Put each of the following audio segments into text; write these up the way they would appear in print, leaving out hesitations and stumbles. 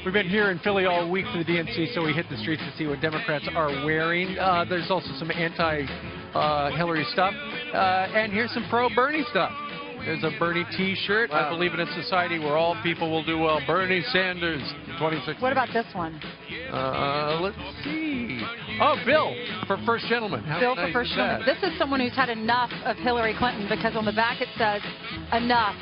We've been here in Philly all week for the DNC, so we hit the streets to see what Democrats are wearing. There's also some anti-Hillary stuff, and here's some pro-Bernie stuff. There's a Bernie T-shirt. Wow. I believe in a society where all people will do well. Bernie Sanders, 26. What about this one? Let's see. Oh, Bill for First Gentleman. How Bill nice for First Gentleman. This is someone who's had enough of Hillary Clinton, because on the back it says, enough.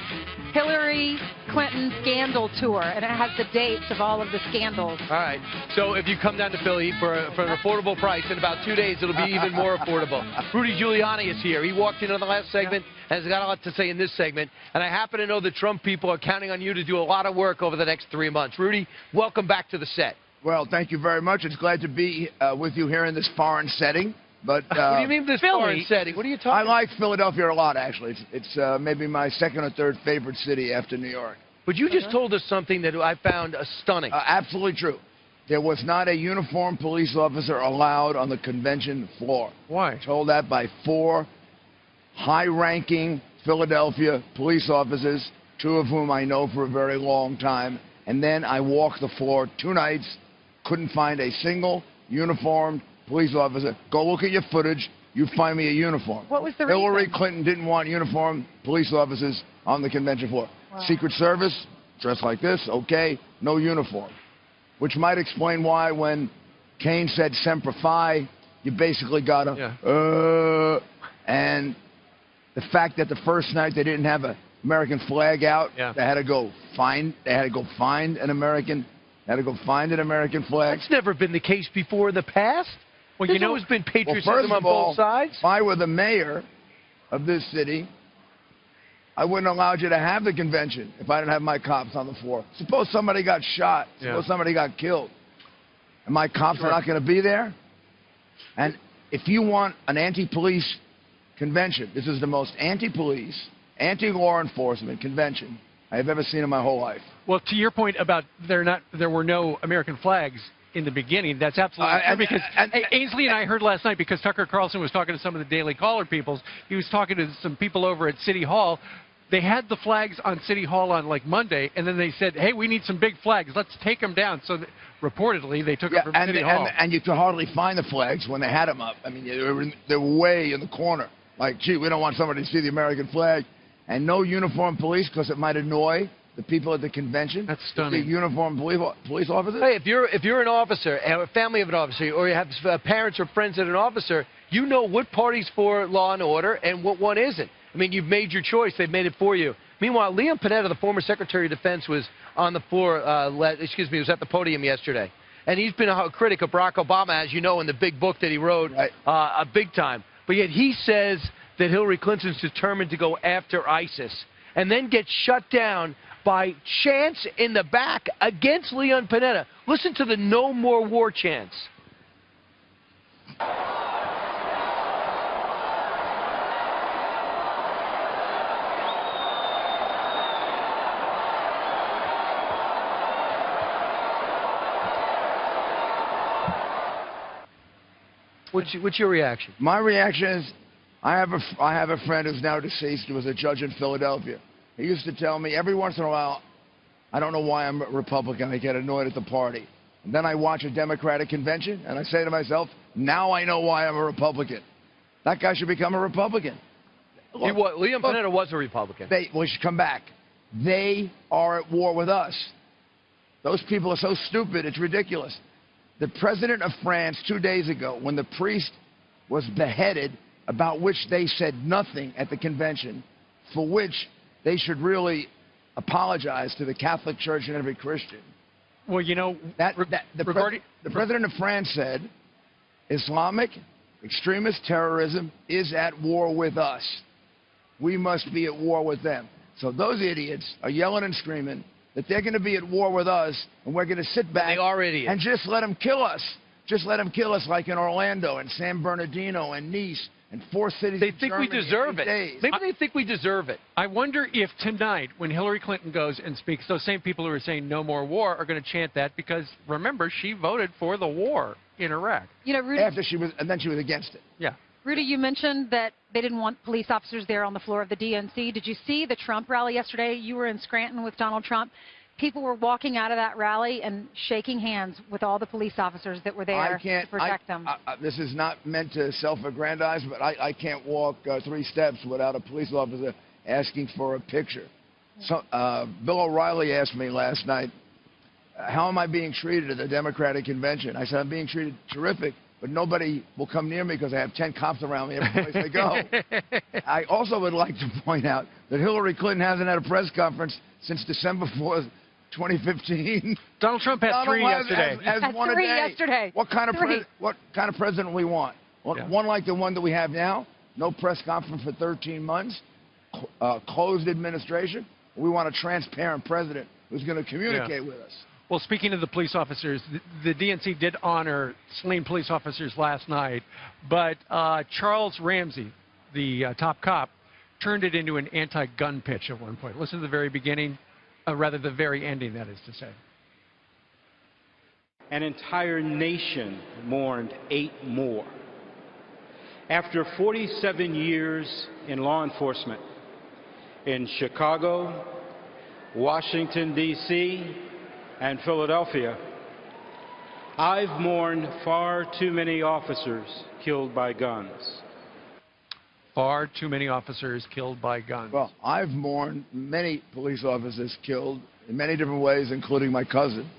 Hillary Clinton scandal tour, and it has the dates of all of the scandals. All right. So if you come down to Philly for an affordable price, in about 2 days it'll be even more affordable. Rudy Giuliani is here. He walked in on the last segment and has got a lot to say in this segment. And I happen to know the Trump people are counting on you to do a lot of work over the next 3 months. Rudy, welcome back to the set. Well, thank you very much. It's glad to be with you here in this foreign setting. But what do you mean this foreign setting? What are you talking about? I like Philadelphia a lot, actually. It's maybe my second or third favorite city after New York. But you just told us something that I found stunning. Absolutely true. There was not a uniformed police officer allowed on the convention floor. Why? Told that by 4 high-ranking Philadelphia police officers, 2 of whom I know for a very long time. And then I walked the floor 2 nights, couldn't find a single uniformed police officer. Go look at your footage. You find me a uniform. What was the Hillary reason? Clinton didn't want uniformed police officers on the convention floor. Wow. Secret Service, dressed like this, okay, no uniform. Which might explain why when Kane said Semper Fi, you basically got a, and the fact that the first night they didn't have an American flag out, they had to go find an American flag. That's never been the case before in the past. Well, There's always been patriotism first on of all, both sides. If I were the mayor of this city, I wouldn't allow you to have the convention if I didn't have my cops on the floor. Suppose somebody got shot. Suppose somebody got killed. And my cops are not going to be there? And if you want an anti-police convention, this is the most anti-police, anti-law enforcement convention I have ever seen in my whole life. Well, to your point about there were no American flags in the beginning, that's absolutely true, because Ainsley and I heard last night, because Tucker Carlson was talking to some of the Daily Caller peoples, he was talking to some people over at City Hall. They had the flags on City Hall on like Monday, and then they said, hey, we need some big flags. Let's take them down. So reportedly, they took them from City Hall. And you could hardly find the flags when they had them up. I mean, they were way in the corner. Like, gee, we don't want somebody to see the American flag. And no uniformed police, because it might annoy the people at the convention. That's stunning. The uniformed police officers. Hey, if you're an officer, a family of an officer, or you have parents or friends of an officer, you know what party's for law and order and what one isn't. I mean, you've made your choice. They've made it for you. Meanwhile, Leon Panetta, the former Secretary of Defense, was on the floor. Was at the podium yesterday, and he's been a critic of Barack Obama, as you know, in the big book that he wrote, a big time. But yet he says that Hillary Clinton's determined to go after ISIS, and then gets shut down by chants in the back against Leon Panetta. Listen to the no more war chants. What's your reaction? My reaction is, I have a friend who's now deceased who was a judge in Philadelphia. He used to tell me every once in a while, I don't know why I'm a Republican, I get annoyed at the party. And then I watch a Democratic convention, and I say to myself, now I know why I'm a Republican. That guy should become a Republican. Look, Leon Panetta was a Republican. We should come back. They are at war with us. Those people are so stupid, it's ridiculous. The president of France 2 days ago, when the priest was beheaded, about which they said nothing at the convention, for which they should really apologize to the Catholic Church and every Christian. Well, you know, the president of France said, Islamic extremist terrorism is at war with us. We must be at war with them. So those idiots are yelling and screaming that they're going to be at war with us, and we're going to sit back and just let them kill us. Just let them kill us like in Orlando and San Bernardino and Nice and 4 cities in Germany. They think we deserve it. Maybe they think we deserve it. I wonder if tonight, when Hillary Clinton goes and speaks, those same people who are saying no more war are going to chant that, because remember, she voted for the war in Iraq. You know, Rudy, and then she was against it. Yeah. Rudy, you mentioned that they didn't want police officers there on the floor of the DNC. Did you see the Trump rally yesterday? You were in Scranton with Donald Trump. people were walking out of that rally and shaking hands with all the police officers that were there to protect them. This is not meant to self-aggrandize, but I can't walk 3 steps without a police officer asking for a picture. So, Bill O'Reilly asked me last night, how am I being treated at the Democratic convention? I said, I'm being treated terrific, but nobody will come near me because I have 10 cops around me every place I go. I also would like to point out that Hillary Clinton hasn't had a press conference since December 4th, 2015. Donald Trump had 3 yesterday. Has one a day. Yesterday. What kind of president we want? One like the one that we have now? No press conference for 13 months? Closed administration? We want a transparent president who's going to communicate with us. Well, speaking of the police officers, the DNC did honor slain police officers last night, but Charles Ramsey, the top cop, turned it into an anti-gun pitch at one point. Listen to the very beginning, rather the very ending, that is to say. An entire nation mourned 8 more. After 47 years in law enforcement in Chicago, Washington, D.C., and Philadelphia, I've mourned far too many officers killed by guns. Far too many officers killed by guns. Well, I've mourned many police officers killed in many different ways, including my cousin.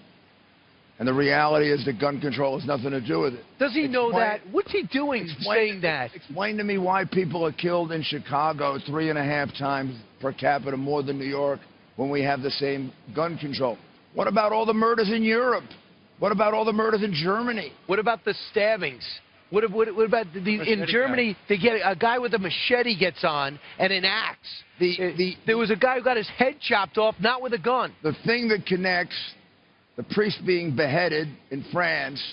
And the reality is that gun control has nothing to do with it. Does he know that? What's he doing saying that? Explain to me why people are killed in Chicago 3.5 times per capita more than New York when we have the same gun control. What about all the murders in Europe? What about all the murders in Germany? What about the stabbings? What about in Germany? They get a guy with a machete gets on and an axe. There was a guy who got his head chopped off, not with a gun. The thing that connects the priest being beheaded in France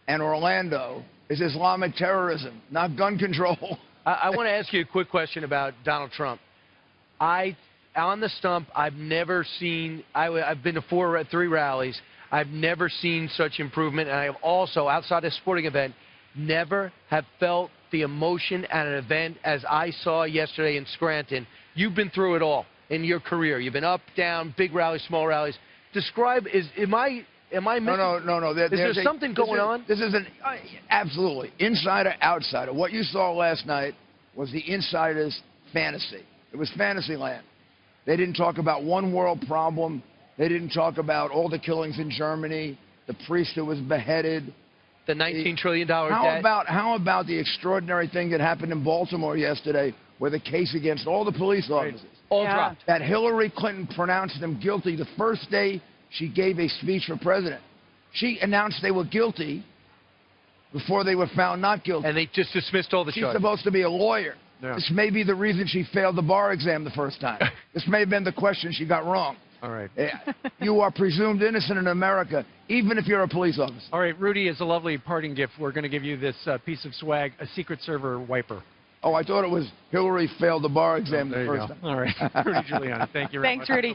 and Orlando is Islamic terrorism, not gun control. I want to ask you a quick question about Donald Trump. On the stump, I've never seen. I've been to 3 rallies. I've never seen such improvement, and I have also, outside a sporting event, never have felt the emotion at an event as I saw yesterday in Scranton. You've been through it all in your career. You've been up, down, big rallies, small rallies. Describe, am I missing? No. Is there something going on? This is absolutely insider, outsider. What you saw last night was the insider's fantasy. It was fantasy land. They didn't talk about one world problem. They didn't talk about all the killings in Germany, the priest who was beheaded. The $19 trillion debt. How about the extraordinary thing that happened in Baltimore yesterday where the case against all the police officers all dropped? That Hillary Clinton pronounced them guilty the first day she gave a speech for president. She announced they were guilty before they were found not guilty. And they just dismissed all the charges. She's supposed to be a lawyer. Yeah. This may be the reason she failed the bar exam the first time. This may have been the question she got wrong. All right. You are presumed innocent in America, even if you're a police officer. All right, Rudy, as a lovely parting gift, we're going to give you this piece of swag, a Secret Server wiper. Oh, I thought it was Hillary failed the bar exam the first time. All right. Rudy Giuliani, thank you very much. Thanks, Rudy.